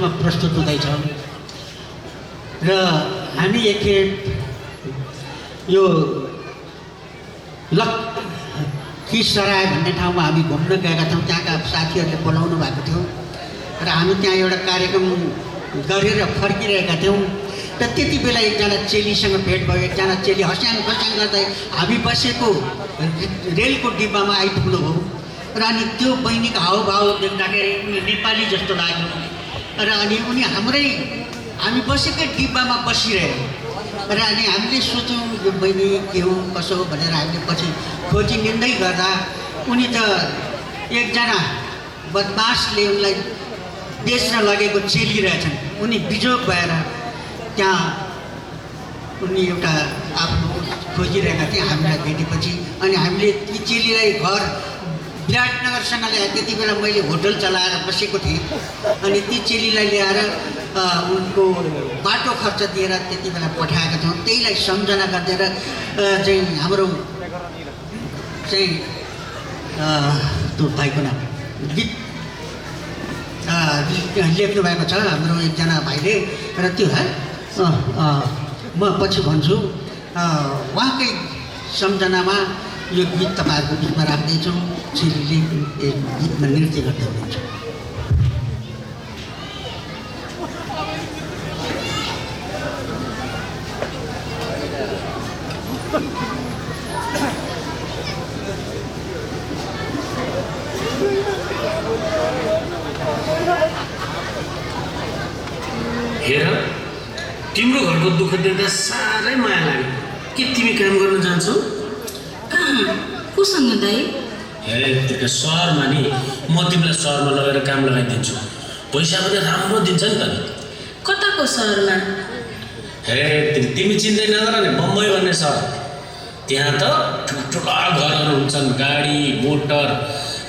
कार्यक्रममा प्रस्तुत हुँदैछ र हामी एकखेप यो लक्खीसराय भन्ने ठाउँमा हामी घुम्न गएका थियौँ। त्यहाँका साथीहरूले बोलाउनु भएको थियो र हामी त्यहाँ एउटा कार्यक्रम गरेर फर्किरहेका थियौँ र त्यति बेला एकजना चेलीसँग भेट भयो। एकजना चेली हस्याङ खस्याङ गर्दै हामी बसेको रेलको डिब्बामा आइपुग्नु भयो र अनि त्यो बहिनीको हावभाव देख्दाखेरि उनी नेपाली जस्तो लाग्यो र अनि उनी हामी बसेकै डिब्बामा बसिरह्यो र अनि हामीले सोच्यौँ यो बहिनी के हो कसो हो भनेर हामीले पछि खोजी निन्दै गर्दा उनी त एकजना बदमासले उनलाई बेच्न लगेको चेली रहेछन्। उनी बिजोग भएर त्यहाँ उनी एउटा आफ्नो खोजिरहेका थिए। हामीलाई भेटेपछि अनि हामीले ती चेलीलाई घर विराटनगरसँग ल्याएर त्यति बेला मैले होटल चलाएर बसेको थिएँ अनि ती चेलीलाई ल्याएर उनको बाटो खर्च दिएर त्यति बेला पठाएका थियौँ। त्यहीलाई सम्झना गरेर चाहिँ हाम्रो चाहिँ त्यो भाइको नाम गीत लेख्नु भएको छ हाम्रो एकजना भाइले र त्यो है म पछि भन्छु। उहाँकै सम्झनामा यो गीत तपाईँहरूको बिचमा राख्दैछौँ। चेलीले गीतमा नृत्य गर्दै हुनुहुन्छ। हेर तिम्रो घरको दुःख देख्दा साह्रै माया लाग्यो। के तिमी काम गर्न जान्छौ? कहाँ कोसँग दाइ? हे त्यो सहरमा नि म तिमीलाई सहरमा लगेर काम लगाइदिन्छु। पैसा पनि राम्रो दिन्छ नि त। कताको सहरमा? हे तिमी चिन्दै नगर नि, बम्बई भन्ने सहर। त्यहाँ त ठुल्ठुला घरहरू हुन्छन्, गाडी मोटर।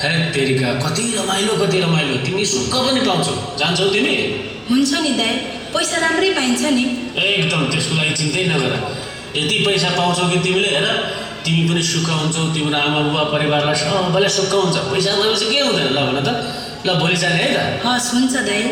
हे तेरिका कति रमाइलो कति रमाइलो। तिमी सुख पनि पाउँछौ। जान्छौ तिमी? हुन्छ नि दाइ, पैसा राम्रै पाइन्छ नि। एकदम त्यसको लागि चिन्तै नगर। यति पैसा पाउँछौ कि तिमीले, हेर तिमी पनि सुख हुन्छौ, तिम्रो आमा बुबा परिवारलाई सबैलाई सुख हुन्छ। पैसा गएपछि के हुँदैन ल भन त। ल भोलि जाने है त? हस् हुन्छ दाइ।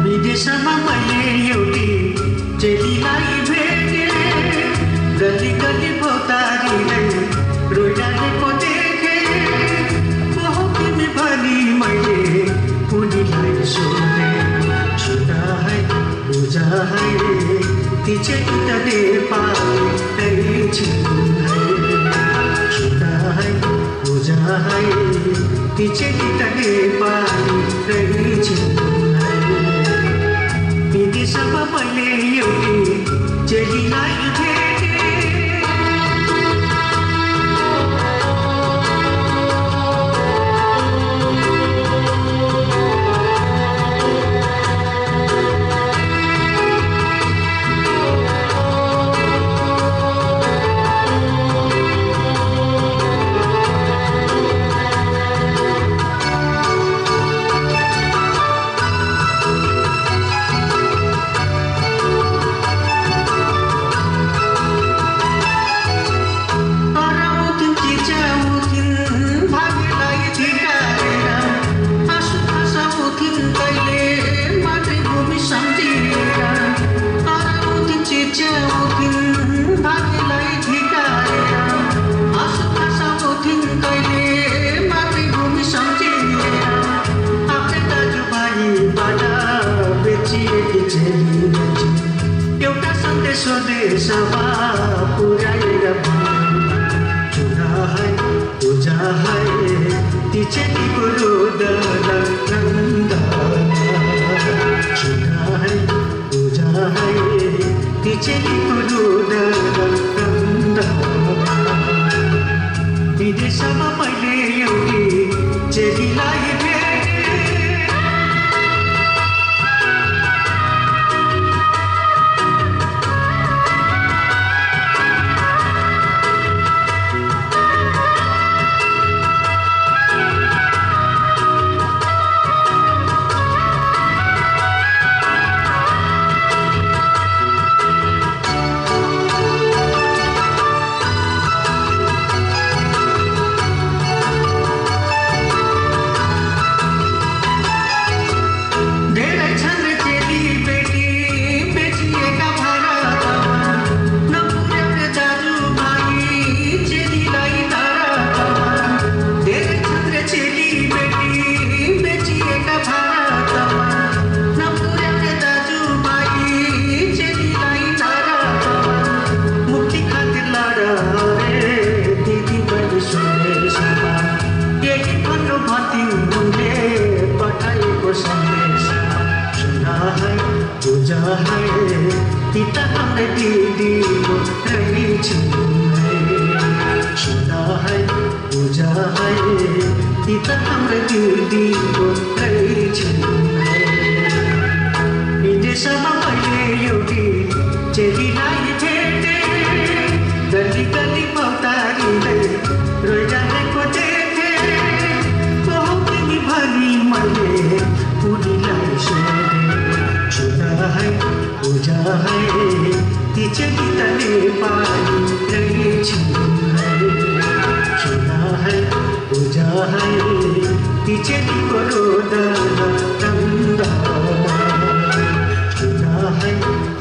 विदेशमा मैले एउटी चेलीलाई भेटेँ, गली गली भौतारीलाई रोइरहेको देखेँ। बहु तिमी भनी मैले उनीलाई सोधेँ, छुटा है बुझा है ती चेली त नेपाली छिन् है। छुटा है बुझा है ती चेली त नेपाली छिन्। विदेशमा मैले एउटी चेलीलाई भेटेँ। स्वदेशमा पुर्याएर चुना है पूजा है ती चेलीको रोदन चुना है पूजा है ती चेलीको रोदन विदेशमा मैले एउटी चेलीलाई पूजा है पिता हमने दीदी को रही सुना है पूजा है पिता हमने दीदी को रही विदेशमा मैले एउटी चेलीलाई भेटे गली गली मौतारीले रोइरहेको देखे बहुत भनी मैले उनीलाई सोधे सुना है पूजा है ती चेली त नेपाली रहेछ सुना है पूजा है ती चेलीको रोदन सुना है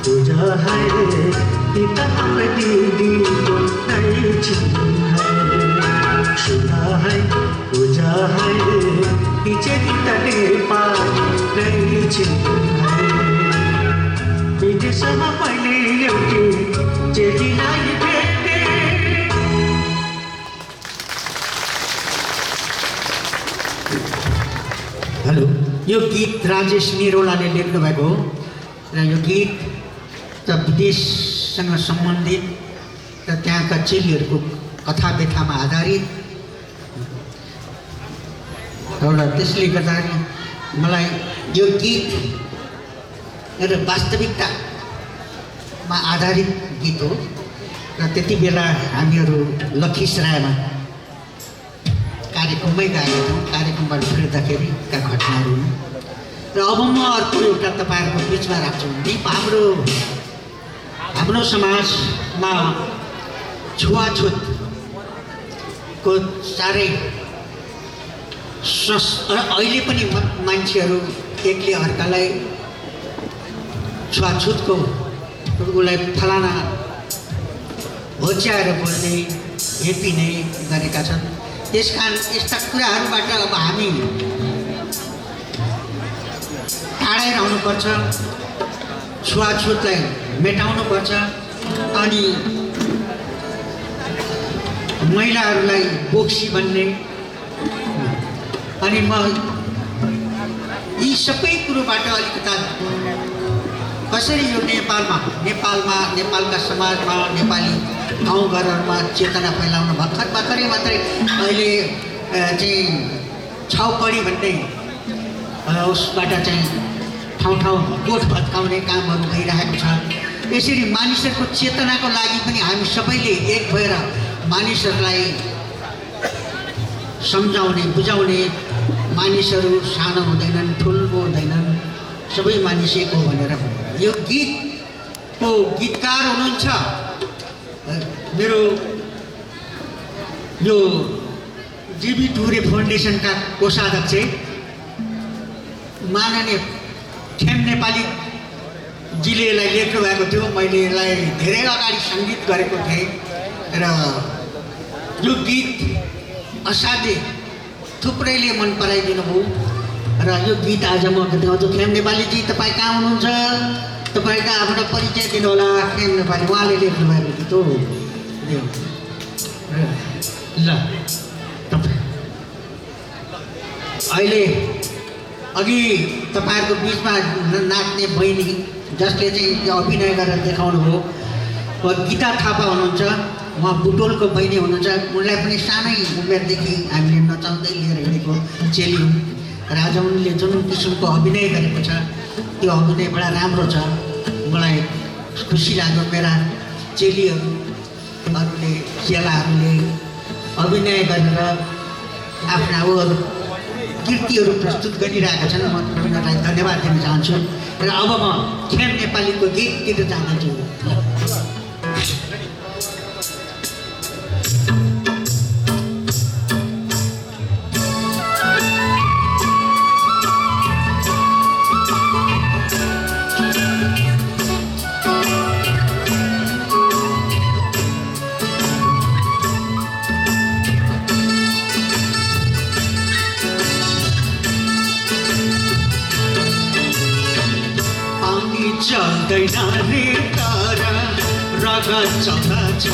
पूजा है पिता हाम्रो दिदीको रहेछ सुना है पूजा है ती चेली त नेपाली रहेछ विदेशमा मैले एउटी चेलीलाई भेटे। हेलो, यो गीत राजेश निरौलाले लेख्नु भएको हो र यो गीत त विदेशसँग सम्बन्धित र त्यहाँका चेलीहरूको कथा व्यथामा आधारित एउटा त्यसले गर्दाखेरि मलाई यो गीत एउटा वास्तविकतामा आधारित गीत हो र त्यति बेला हामीहरू लखीसरायमा कार्यक्रममै गएका थियौँ। कार्यक्रमबाट फिर्दाखेरिका घटनाहरू र अब म अर्को एउटा तपाईँहरूको बिचमा राख्छु। हाम्रो समाजमा छुवाछुतको साह्रै अहिले पनि मान्छेहरू एकले अर्कालाई छुवाछुतको उसलाई फलाना होच्याएर बोल्ने हेपिने गरेका छन्। त्यसकारण यस्ता कुराहरूबाट अब हामी टाढै रहनुपर्छ, छुवाछुतलाई मेटाउनुपर्छ अनि महिलाहरूलाई बोक्सी भन्ने अनि म यी सबै कुरोबाट अलिकता कसरी यो नेपालका समाजमा नेपाली गाउँघरहरूमा चेतना फैलाउन भर्खरै मात्रै अहिले चाहिँ छाउपडी भन्ने उसबाट चाहिँ ठाउँ गोठ भत्काउने कामहरू भइरहेको छ। यसरी मानिसहरूको चेतनाको लागि पनि हामी सबैले एक भएर मानिसहरूलाई सम्झाउने बुझाउने, मानिसहरू सानो हुँदैनन् ठुलो हुँदैनन्, सबै मानिस एक हो भनेर यो गीतको गीतकार हुनुहुन्छ मेरो यो जीवी टुरे फाउन्डेसनका कोषाध्यक्ष माननीय ठेम नेपालीजीले यसलाई लेख्नु भएको थियो। मैले यसलाई धेरै अगाडि सङ्गीत गरेको थिएँ र यो गीत असाध्यै थुप्रैले मन पराइदिनु भयो र यो गीत आज म गाउँछु। ठेम नेपालीजी तपाईँ कहाँ हुनुहुन्छ? तपाईँको आफ्नो परिचय दिनु होला खेम नेपाली उहाँले लेख्नु भएको गीत हो देऊ ल तपाईँ अहिले अघि तपाईँहरूको बिचमा नाच्ने बहिनी जसले चाहिँ अभिनय गरेर देखाउनु भयो गीता थापा हुनुहुन्छ उहाँ बुटोलको बहिनी हुनुहुन्छ उनलाई पनि सानै उमेरदेखि हामीले नचाउँदै लिएर हिँडेको चेली हुन् र आज उनले जुन किसिमको अभिनय गरेको छ त्यो अभिनय बडा राम्रो छ मलाई खुसी लाग्यो मेरा चेलीहरूले चेलाहरूले अभिनय गरेर आफ्ना उहरू कृतिहरू प्रस्तुत गरिरहेका छन् म उनीहरूलाई धन्यवाद दिन चाहन्छु र अब म खेम नेपालीको गीततिर जाँदैछु चल्दैन रे तारा रगत चल्दछ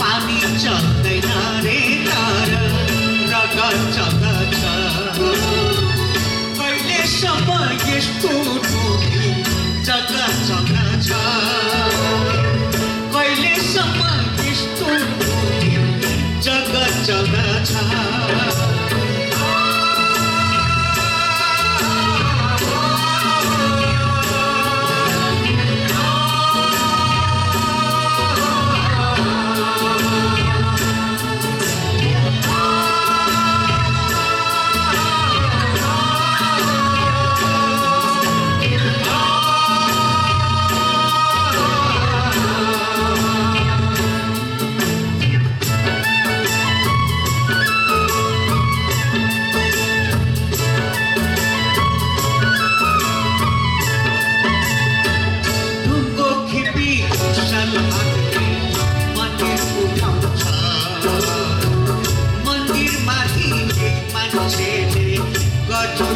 पानी चल्दैन रे तारा रगत चल्दछ कहिलेसम्म यस्तो डुबी जगत चल्दछ कहिलेसम्म यस्तो डुबी जगत चल्दछ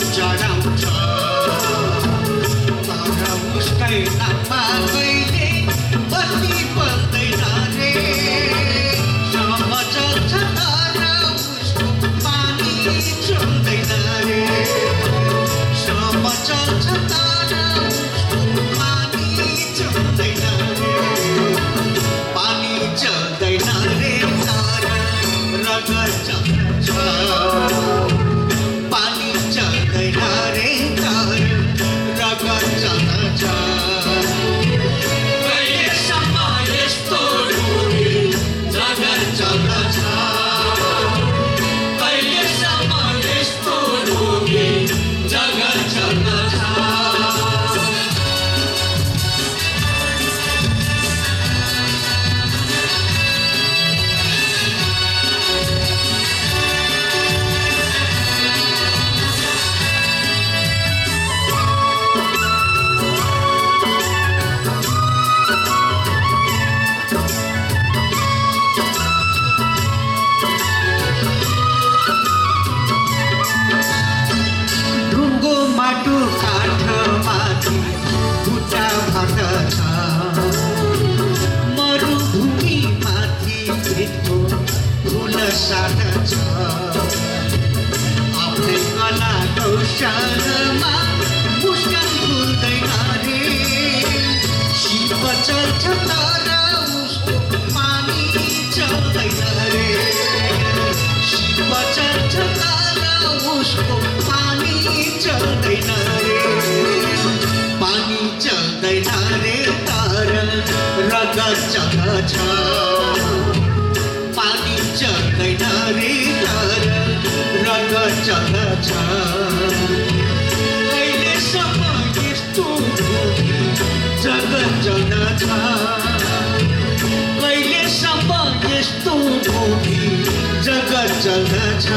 चढाउँछ तर उसकै नाममा कहिले बत्ती बल्दैन रे सम्म चल्छ तर उसको पानी चल्दैन रे सम्म चल्छ तर उसको पानी चल्दैन रे पानी चल्दैन रे तर रगत चल्छ आफ्नै कला कौशलमा मुस्कान फुल्दैन रे शिव चल्छ तर उसको पानी चल्दैन रे शिव चल्छ तर उसको पानी चल्दैन रे पानी चल्दैन रे तर रगत चल्छ पानी चल्दैन रे तर रगत चल्छ कहिलेसम्म यस्तो जगत चल्दछ कहिलेसम्म यस्तो जगत चल्दछ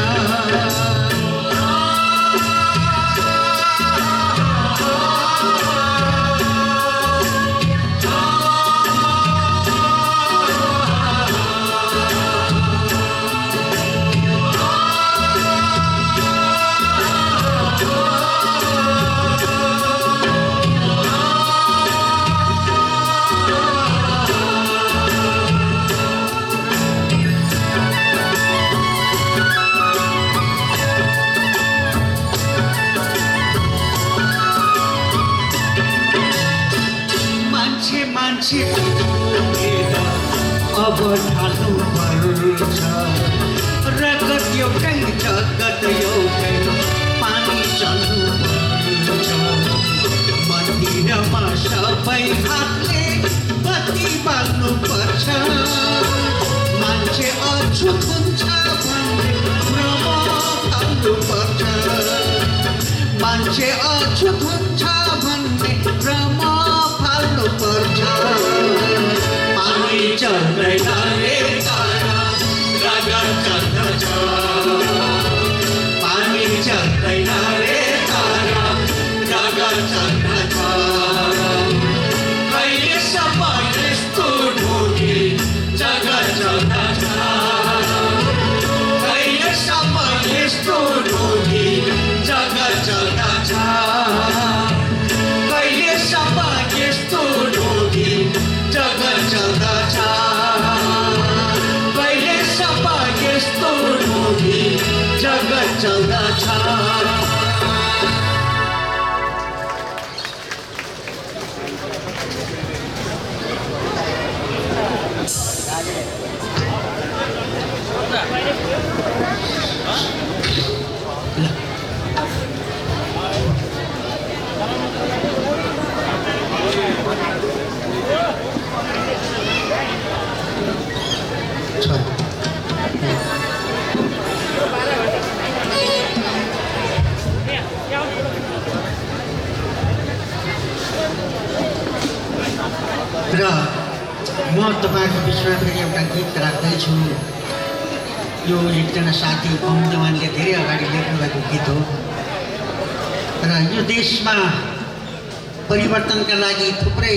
मान्छे पुगेर अब ढाल्नु पर्छ रगत एउटै जगत एउटै पानी चल्नु पर्छ मन्दिरमा सबै हातले बत्ती बाल्नु पर्छ मान्छे अछुत हुन्छ भन्ने भ्रम फाल्नु पर्छ मान्छे अछुत हुन्छ भन्ने भ्रम फाल्नु पर्छ पानी चल्दैन रे तारा रगत चल्दछ पानी चल्दैन रे तारा रगत चल्दछ कहिलेसम्म यस्तो ढोकी जगत चल्दछ कहिलेसम्म यस्तो ढोकी जगत चल्दछ कहिलेसम्म यस्तो ढोकी जगत चल्दछ कहिलेसम्म यस्तो ढोकी जगत चल्दछ र म तपाईँको बिचमा फेरि एउटा गीत राख्दैछु यो एकजना साथी बमदेवानले धेरै अगाडि लेख्नुभएको गीत हो र यो देशमा परिवर्तनका लागि थुप्रै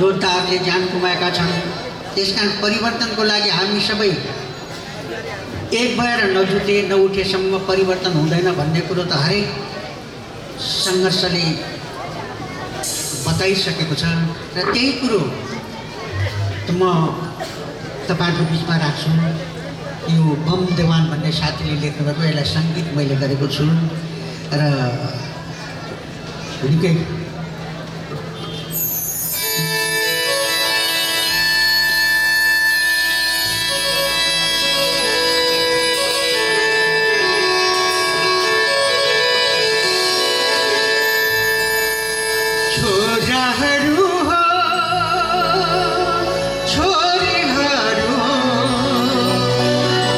योद्धाहरूले ज्यान गुमाएका छन् त्यसकारण परिवर्तनको लागि हामी सबै एक भएर नजुटे नउठेसम्म परिवर्तन हुँदैन भन्ने कुरो त हरेक सङ्घर्षले बताइसकेको छ र त्यही कुरो त म तपाईँहरूको बिचमा राख्छु यो बम देवान भन्ने साथीले लेख्नुभएको यसलाई सङ्गीत मैले गरेको छु र निकै छोराहरू हो छोरीहरू हो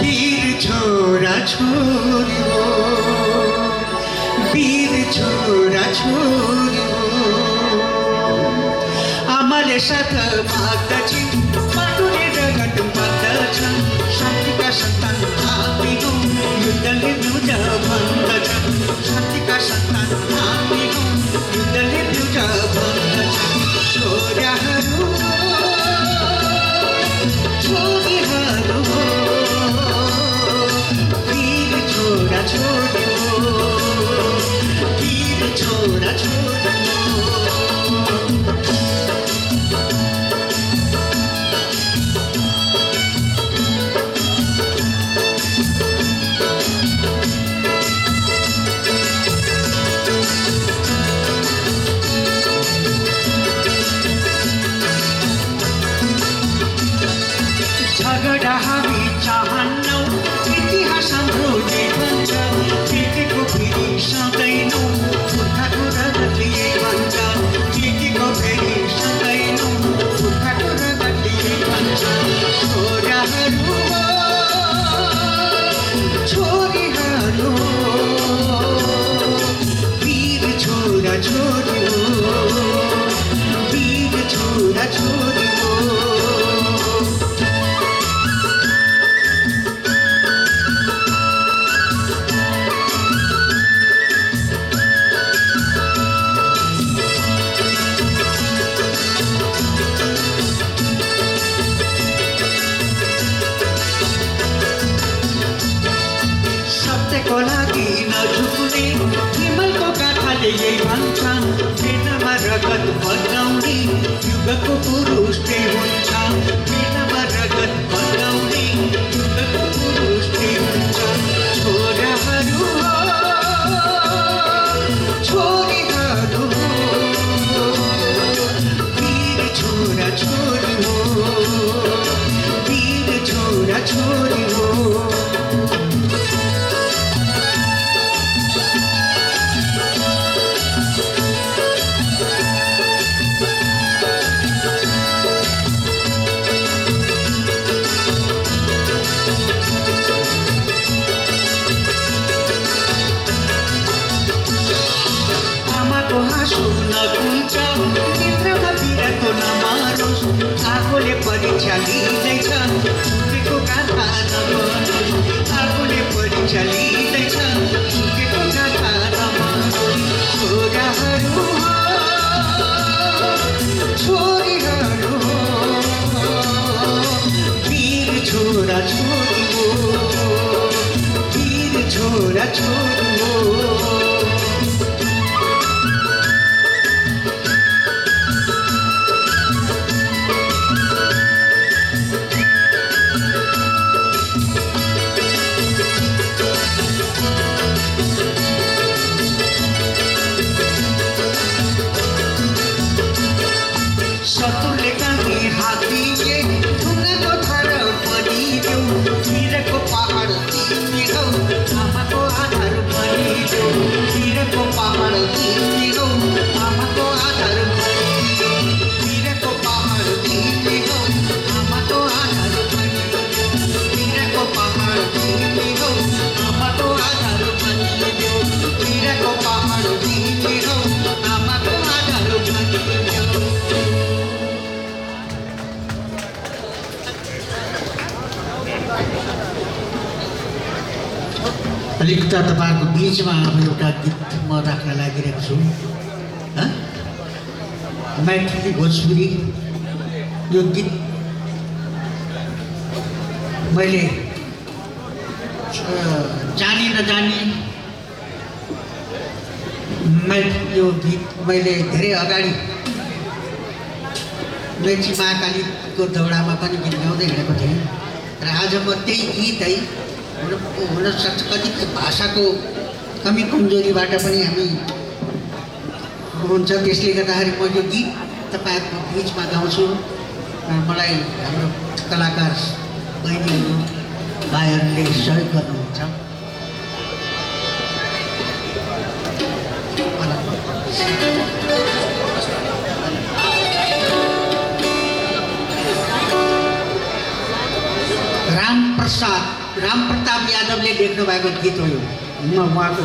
वीर छोरा छोरी हो वीर छोरा छोरी हो आमाले साथ माग्दछिन् माटुले रगत माग्दछन् शान्तिका सन्तान हामी हौ युद्धले बिउज भन्दछन् शान्तिका सन्तान हामी हौ युद्धले बिउज भन्दछन् छोराहरू छोरीहरू वीर छोरा छोरी हो वीर छोरा छोरी झगडा हामी चाहन्नौ इतिहास हाम्रो जे भन्छ केटीको फेरि सदैनौ पुर्खाको रगतले भन्छ केटीको फेरि सदैनौ पुर्खाको रगतले भन्छ छोराहरू छोरीहरू वीर छोरा छोरी हो वीर छोरा छोरी हो सत्यको लागि नझुक्ने विमलको गाथाले यही भन्छ मेनामा रगत बगाउने युगको पुरुष त्यही हुन्छ मेनामा रगत बगाउने युगको पुरुष त्यही हुन्छ छोराहरू छोरीहरू वीर छोरा छोरी हो, वीर छोरा छोरी हो। आमाको हाँसो नकुल्छ, नेत्रमा बिराको नमारोस्, आगोले परीक्षा लिँदैछ, सुकेको गाथा नमारोस्, आगोले परीक्षा लिँदैछ, सुकेको गाथा नमारोस्। छोराहरू हो, छोरीहरू हो, वीर छोरा छोरी हो, वीर छोरा छोरी हो। शत्रुले कामी हात्तीले ढुङ्गाको थर बनिदेऊ, वीरको पहाड तिमी हौ, आमाको आधार बनिदेऊ, वीरको पहाड तिमी हौ, आमाको आधार बनिदेऊ, वीरको पहाड तिमी हौ, आमाको आधार बनिदेऊ, वीरको पहाड तिमी हौ, आमाको आधार बनिदेऊ, वीरको पहाड तिमी हौ, आमाको आधार बनिदेऊ। अलिकता तपाईँहरूको बिचमा अब एउटा गीत म राख्न लागिरहेको छु। मैथिली भोजपुरी यो गीत मैले जानी नजानी यो गीत मैले धेरै अगाडि मेची महाकालीको दौडामा पनि गीत गाउँदै हिँडेको थिएँ र आज म त्यही गीत है हुनसक्छ कति भाषाको कमी कमजोरीबाट पनि हामी हुन्छ, त्यसले गर्दाखेरि म यो गीत तपाईँहरूको बिचमा गाउँछु र मलाई हाम्रो कलाकार बहिनीहरू भाइहरूले सहयोग गर्नुहुन्छ। राम प्रताप यादवले लेख्नु भएको गीत हो यो, म उहाँको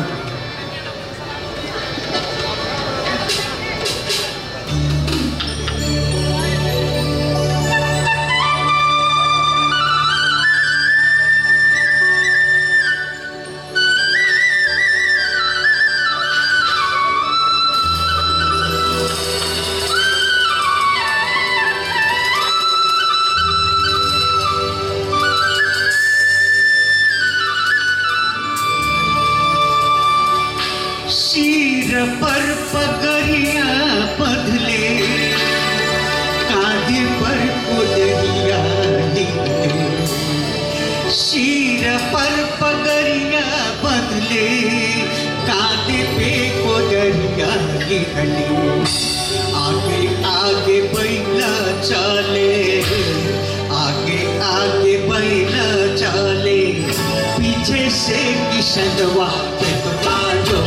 पर पगरिया बदले, कांधे पर कोदरिया लिखले, सिर पर पगरिया बदले, कांधे पे कोदरिया लिखले, आगे आगे बैला चले, आगे आगे बैला चले, पीछे से किसनवा बाजो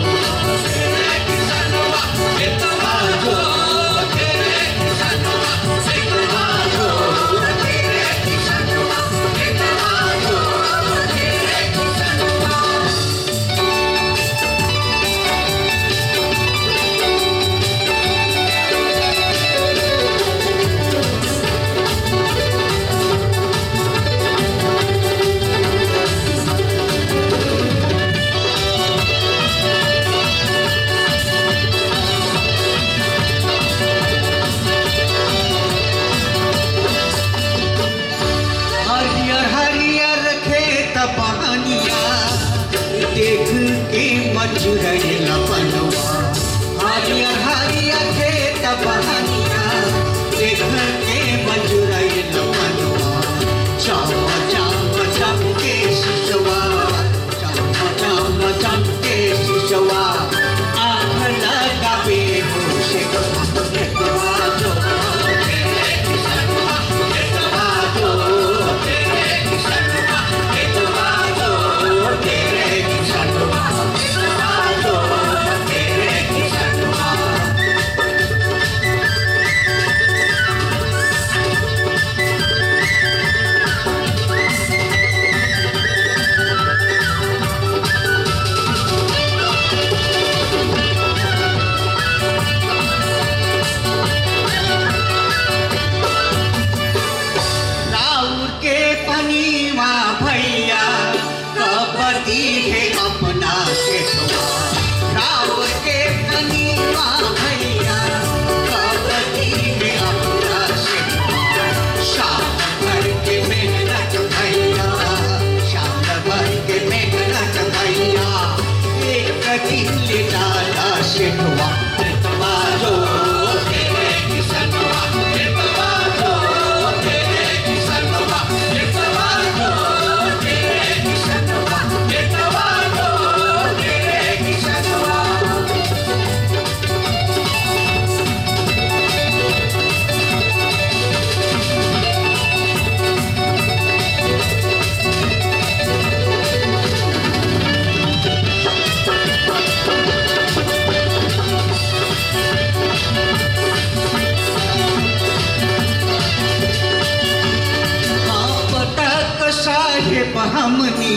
हमनी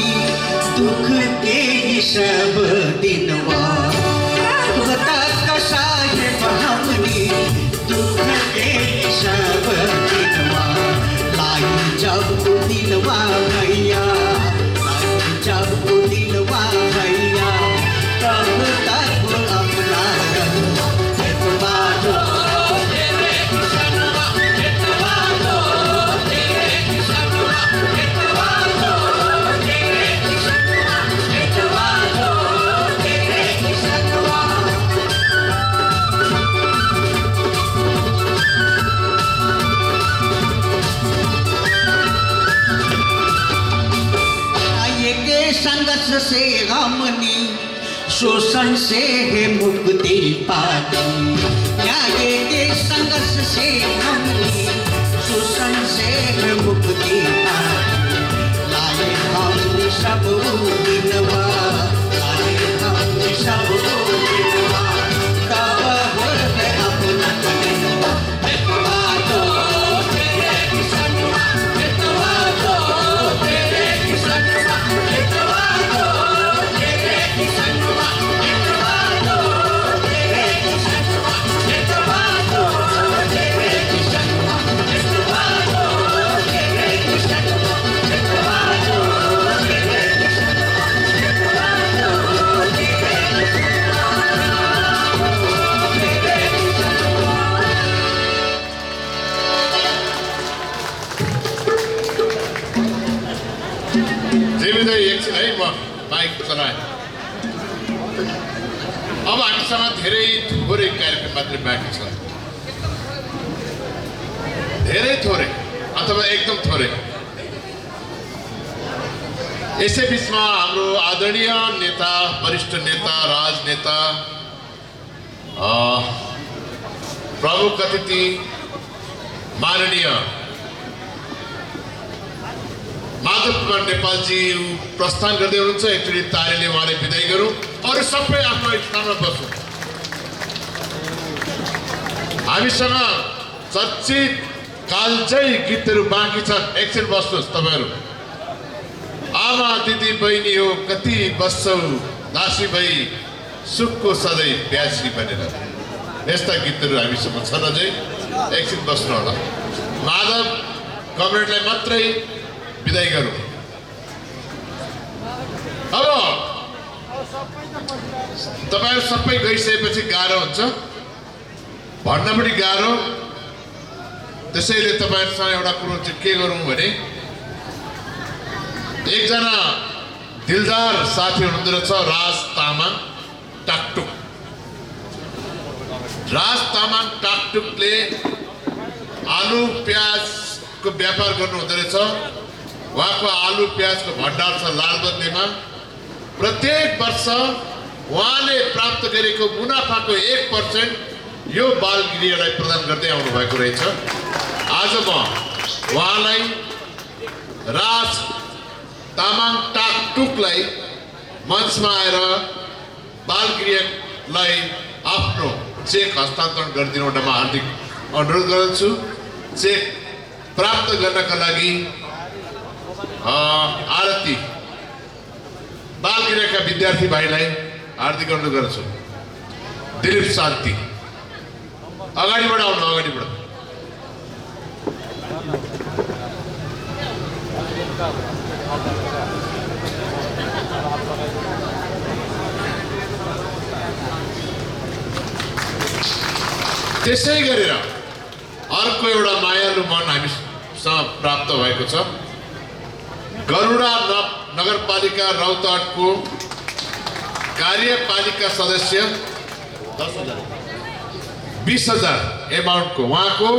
दुख के ही सब दिनवा बता साहेब हमनी दुख के ही सब दिनवा लाई जब दिनवा भैया लाई जब दिनवा भैया तब तक अपना संघर्ष से हमनी शोषण से है मुक्ति पाती न्याय के संघर्ष से हमनी शोषण से है मुक्ति पाती लाए हम सब दिनवा लाए हम सब दिनवा तब है अपना दिनवा एकछिन है म बाइक चलाएँ अब हामीसँग धेरै थोरै कार्यक्रम मात्रै बाँकी छ धेरै थोरै अथवा एकदम थोरै यसै बिचमा हाम्रो आदरणीय नेता वरिष्ठ नेता राजनेता प्रमुख अतिथि माननीय माधव कुमार नेपालजी प्रस्थान गर्दै हुनुहुन्छ एकचोटि तालीले उहाँले विदाई गरौँ अरू सबै आफ्नो स्थानमा बसौँ हामीसँग चर्चित कालजै गीतहरू बाँकी छन् एकछिन बस्नुहोस् तपाईँहरू आमा दिदी बहिनी हो कति बस्छौ दासी भई सुखको सधैँ प्यासी बनेर यस्ता गीतहरू हामीसँग छन् अझै एकछिन बस्नु होला माधव कमरेडलाई मात्रै विदाई गरौँ अब तपाईँहरू सबै गइसकेपछि गाह्रो हुन्छ भन्न पनि गाह्रो त्यसैले तपाईँहरूसँग एउटा कुरो चाहिँ के गरौँ भने एकजना दिलदार साथी हुनुहुँदो रहेछ राज तामाङ टाकटुक राज तामाङ टाकटुकले आलु प्याजको व्यापार गर्नुहुँदो रहेछ उहाँको आलु प्याजको भण्डार छ लालबन्दीमा प्रत्येक वर्ष उहाँले प्राप्त गरेको मुनाफाको 1% यो बालगृहलाई प्रदान गर्दै आउनु भएको रहेछ आज म उहाँलाई राज तामाङ टाकटुकलाई मञ्चमा आएर बालगृहलाई आफ्नो चेक हस्तान्तरण गरिदिनु म हार्दिक अनुरोध गर्दछु चेक प्राप्त गर्नका लागि आरती बालगृहका विद्यार्थी भाइलाई हार्दिक अनुरोध गर्छु दिलीप शान्ति अगाडिबाट आउनु अगाडिबाट त्यसै गरेर अर्को एउटा मायालु मन हामीसँग प्राप्त भएको छ गरुडा नगरपालिका रौतहटको कार्यपालिका सदस्य 20,000 एमाउन्टको उहाँको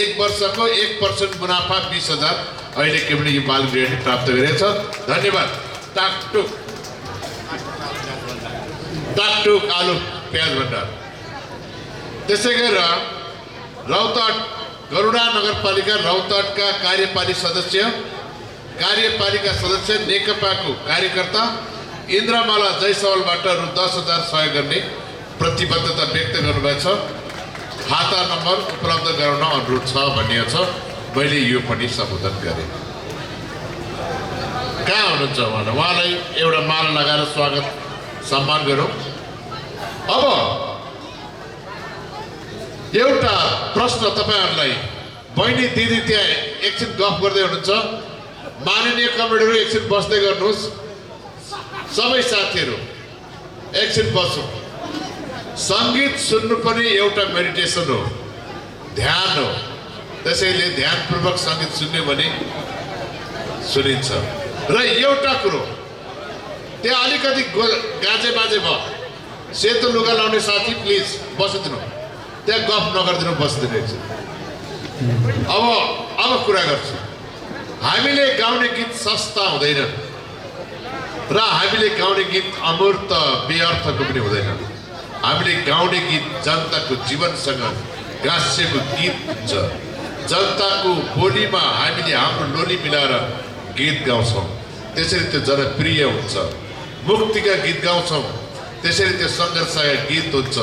एक वर्षको 1% मुनाफा 20,000 अहिले केवल यो बालगृहले प्राप्त गरेछ धन्यवाद टाकटुक आलु प्याज भण्डार त्यसै गरेर रौतहट गरुडा नगरपालिका रौतहटका कार्यपालिका सदस्य नेकपाको कार्यकर्ता इन्द्रमाला जयसवालबाट रु 10,000 सहयोग गर्ने प्रतिबद्धता व्यक्त गर्नुभएको छ खाता नम्बर उपलब्ध गराउन अनुरोध छ भनिएको छ मैले यो पनि सम्बोधन गरेँ कहाँ हुनुहुन्छ उहाँलाई एउटा माला लगाएर स्वागत सम्मान गरौँ। अब एउटा प्रश्न तपाईँहरूलाई, बहिनी दिदी त्यहाँ एकछिन गफ गर्दै हुनुहुन्छ, माननीय कमेडीहरू एकछिन बस्दै गर्नुहोस्, सबै साथीहरू एकछिन बसौँ। सङ्गीत सुन्नु पनि एउटा मेडिटेसन हो, ध्यान हो, त्यसैले ध्यानपूर्वक सङ्गीत सुन्यो भने सुनिन्छ। र एउटा कुरो, त्यहाँ अलिकति गाजे बाजे भयो, सेतो लुगा लाउने साथी प्लिज बसिदिनु, त्यहाँ गफ नगरिदिनु, बसिदिनु एकछिन। अब कुरा गर्छु। हामीले गाउने गीत सस्ता हुँदैन र हामीले गाउने गीत अमूर्त व्यर्थको पनि हुँदैन। हामीले गाउने गीत जनताको जीवनसँग गाँसिएको गीत हुन्छ। जनताको बोलीमा हामीले हाम्रो लोली मिलाएर गीत गाउँछौँ, त्यसरी त्यो जनप्रिय हुन्छ। मुक्तिका गीत गाउँछौँ, त्यसरी त्यो सङ्घर्षका गीत हुन्छ।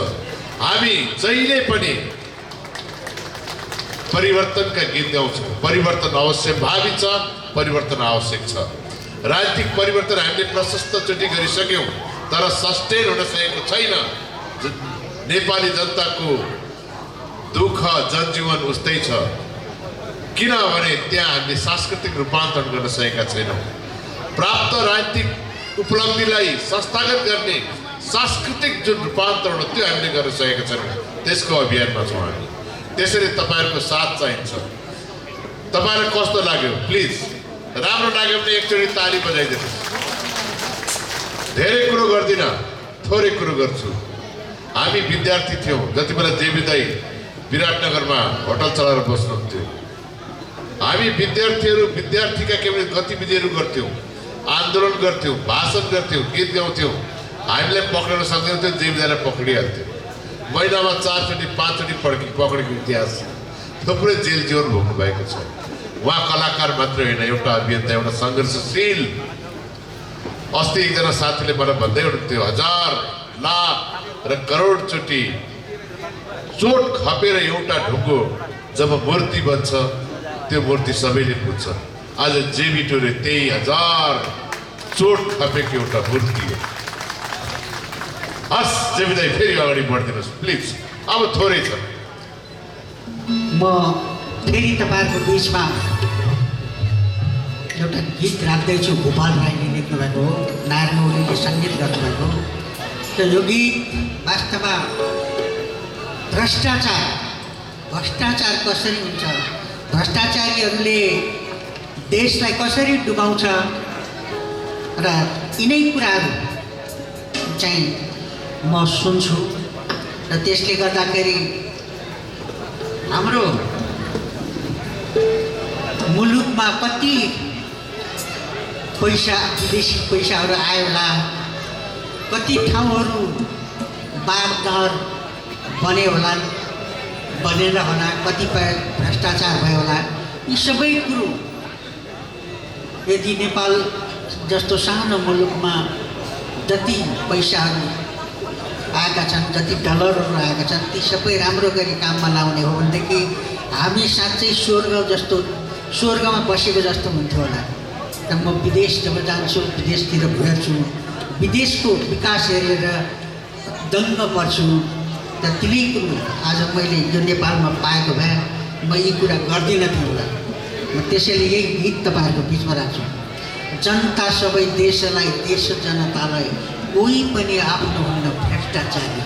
हामी जहिले पनि परिवर्तनका गीत गाउँछौँ। परिवर्तन अवश्यम्भावी छ, परिवर्तन आवश्यक छ। राजनीतिक परिवर्तन हामीले प्रशस्तचोटि गरिसक्यौँ, तर सस्टेन हुन सकेको छैन। नेपाली जनताको दुःख जनजीवन उस्तै छ, किनभने त्यहाँ हामीले सांस्कृतिक रूपान्तरण गर्न सकेका छैनौँ। प्राप्त राजनीतिक उपलब्धिलाई संस्थागत गर्ने सांस्कृतिक जुन रूपान्तरण हो त्यो हामीले गर्न सकेका छैनौँ, त्यसको अभियानमा छौँ हामी। त्यसरी तपाईँहरूको साथ चाहिन्छ। तपाईँलाई कस्तो लाग्यो? प्लिज राम्रो लाग्यो भने एकचोटि ताली बजाइदिनुहोस्। धेरै कुरो गर्दिनँ, थोरै कुरो गर्छु। हामी विद्यार्थी थियौँ जति बेला देवी दाई विराटनगरमा होटल चलाएर बस्नुहुन्थ्यो। हामी विद्यार्थीहरू विद्यार्थीका केवल गतिविधिहरू गर्थ्यौँ, आन्दोलन गर्थ्यौँ, भाषण गर्थ्यौँ, गीत गाउँथ्यौँ। हामीलाई पक्रिन सक्दैनौँ, त्यो देवी दाईलाई पक्रिहाल्थ्यो। महिनामा 4 चोटि 5 चोटि पक्रेको इतिहास, थुप्रै जेल जीवन भोग्नु भएको छ। उहाँ कलाकार मात्र होइन, एउटा अभियन्ता, एउटा सङ्घर्षशील। अस्ति एकजना साथीले मलाई भन्दै हुनुहुन्थ्यो, 1000 लाख र करोडचोटि चोट खपेर एउटा ढुङ्गो जब मूर्ति बन्छ, त्यो मूर्ति सबैले पुज्छ। आज जेबी टोले त्यही 1000 चोट खपेको एउटा मूर्ति हो। हस् जेबी दाई, फेरि अगाडि बढिदिनुहोस् प्लिज, अब थोरै छ। म फेरि तपाईँहरूको बिचमा एउटा गीत राख्दैछु। गोपाल राईले लेख्नुभएको हो, नारायण मौलीले सङ्गीत गर्नुभएको हो। र यो गीत वास्तवमा भ्रष्टाचार कसरी हुन्छ, भ्रष्टाचारीहरूले देशलाई कसरी डुबाउँछ र यिनै कुराहरू चाहिँ म सुन्छु। र त्यसले गर्दाखेरि हाम्रो मुलुकमा कति पैसा, विदेशी पैसाहरू आयो होला, कति ठाउँहरू बागघर बन्यो होला, बनेर होला, कतिपय भ्रष्टाचार भयो होला। यी सबै कुरो यदि नेपाल जस्तो सानो मुलुकमा जति पैसाहरू आएका छन्, जति डलरहरू आएका छन्, ती सबै राम्रो गरी काममा लाउने हो भनेदेखि हामी साँच्चै स्वर्गमा बसेको जस्तो हुन्थ्यो होला। र म विदेश जब जान्छु, विदेशतिर हेर्छु, विदेशको विकास हेरेर दङ्ग पर्छु। र तिनै कुरो आज मैले यो नेपालमा पाएको भए म यी कुरा गर्दिनँ थिएँ होला। म त्यसैले यही गीत तपाईँहरूको बिचमा राख्छु। जनता सबै देशलाई, देश जनतालाई कोही पनि आफ्नो हुन्न भ्रष्टाचारी।